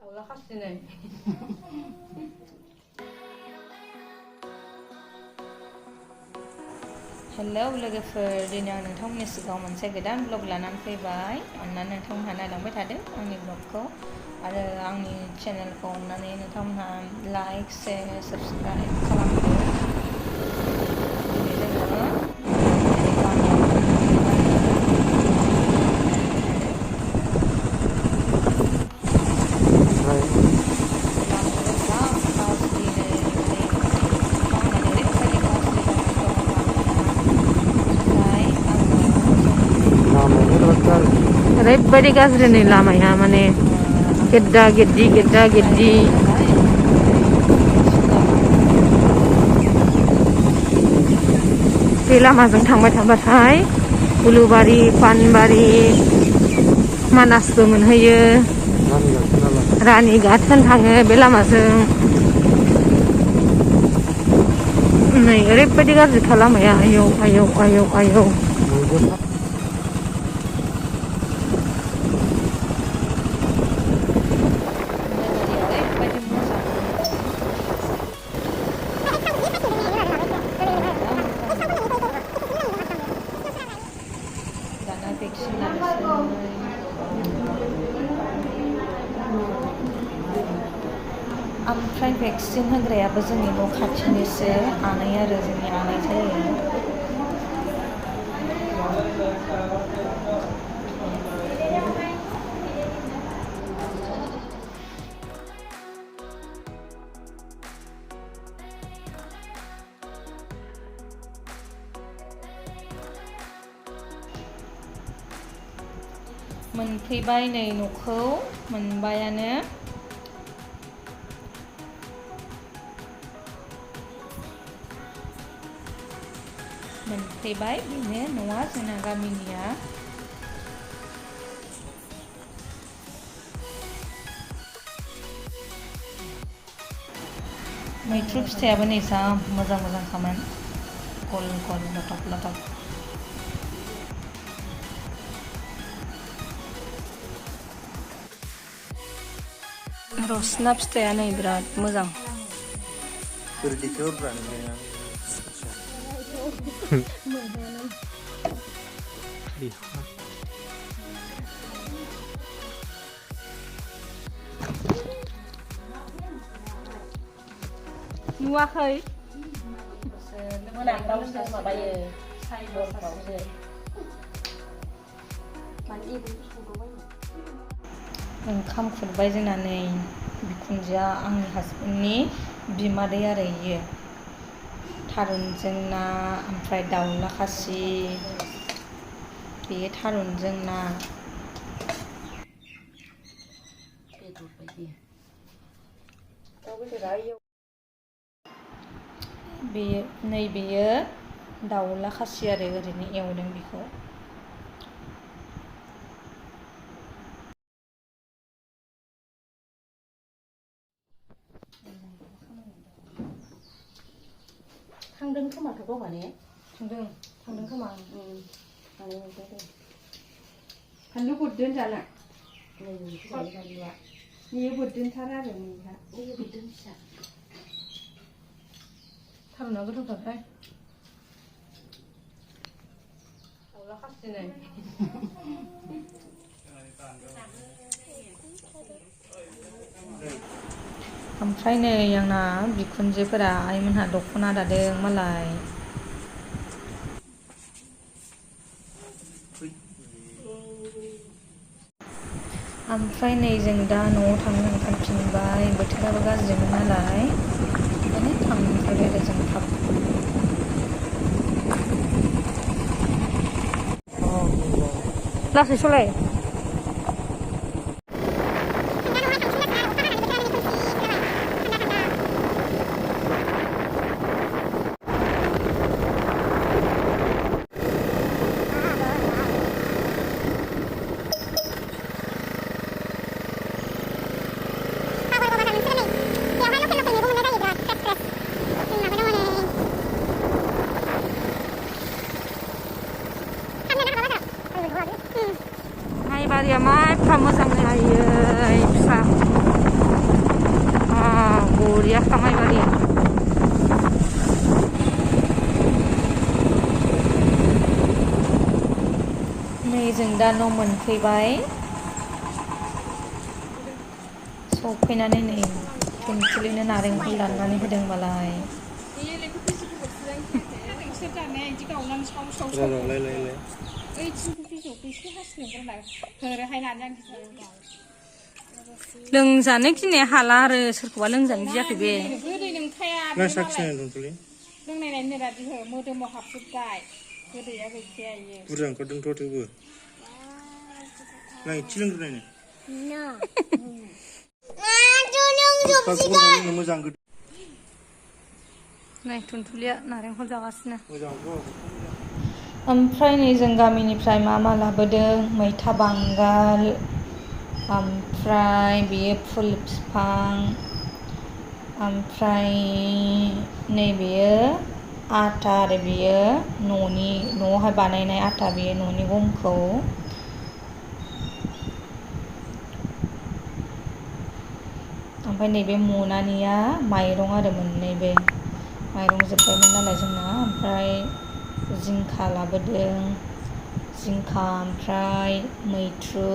Alasi. Hello लोगोफोर, दिनै आं नोंथांमोननि सिगाङाव मोनसे गोदान ब्लग लानानै फैबाय। अन्नानै नोंथांमोनहा नायलांबाय थादों आंनि ब्लगखौ आरो आंनि चेनेलखौ अन्नानै नोंथांमोनहा लाइक, शेयार, साबस्क्राइब खालामदो। दिनै जोङो ओरैबायदि गाज्रि नै लामाया माने गेद्दा गेद्दि बे लामाजों थांबाय थाबाथाय उलुबारि, पानबारि, मानासबो मोनहैयो, रानिघाट थाङो बे लामाजों। नै ओरैबायदि गाज्रिखा लामाया, आयौ आयौ आयौ आयौ। ओमफ्राय भेक्सिन होग्रायाबो जोंनि न' खाथिनिसो आनै आरो जोंनि आनै जायो। मोनफैबाय नै न'खौ मोनबायानो। मोनफैबाय बेनो न'आ जोंना गामिनिया। मैथ्रु फिथाइयाबो नै जा मोजां मोजांखामोन, गल गल लथब लथब। रसना फिथाइया नै बिराद मोजां। नुवाखै? मोनाफ्रावसो माबायो हरफ्रावसो। ओंखाम खुरबाय जोंना नै बिखुनजोआ, आंनि हासबेन्डनि बिमादै आरो इयो। थारुनजों ना, ओमफ्राय दाउला खासि, बेयो थारुनजों ना। बेयो नैबेयो दाउला खासि आरो ओरैनो एवदों बेखौ। थांदों खोमाथ' गावहा ने? थांदों खोमा। थांनाय मोनदों दे। फानलु बोरदोन जाना? फानलुआ बेयो बोरदोनथार आरो नोंहा। बेयो बोरदोन फिसा। थारुना गोथावथारहाय। दाउला खासि नै। ओमफ्राय नै आंना बिखुनजोफोरा आइमोनहा दख'ना दादों मालाय। ओमफ्राय नै जों दा न'आव थांनो ओंखारफिनबाय, बोथोराबो गाज्रिमोन नालाय ओंखायनो थांथारबाय आरो जों थाब। लासै सलाय। दा न' मोनफैबाय सफैनानै नै थुनथुलिनो नारेंखल दाननानै होदों मालाय लोंजानो गिनाया हाला आरो सोरखौबा लोंजानो गियाखै बे गोदै नंखाया लोंनायनायनो रादि हो मोदोमाव हाबजोब्बाय गोदैया गैखाया इयो बुरजा ओंखारदोंथ' थेवबो नाय एसे लोंग्रोनायनो मोजां नै थुनथुलिया नारेंखल जागासिनो ओमफ्राय नै जों गामिनिफ्राय मा लाबोदों मैथा बांगाल ओमफ्राय बेयो फुल बिफां ओमफ्राय नैबेयो आटा आरो बेयो न'आवहाय बानायनाय आटा बेयो न'नि गमखौ ओमफ्राय नैबे मनानिया माइरं आरो मोननैबो माइरं जोब्बायमोन नालाय जोंना ओमफ्राय जिंखा लाबोदों जिंखा ओमफ्राय मैथ्रु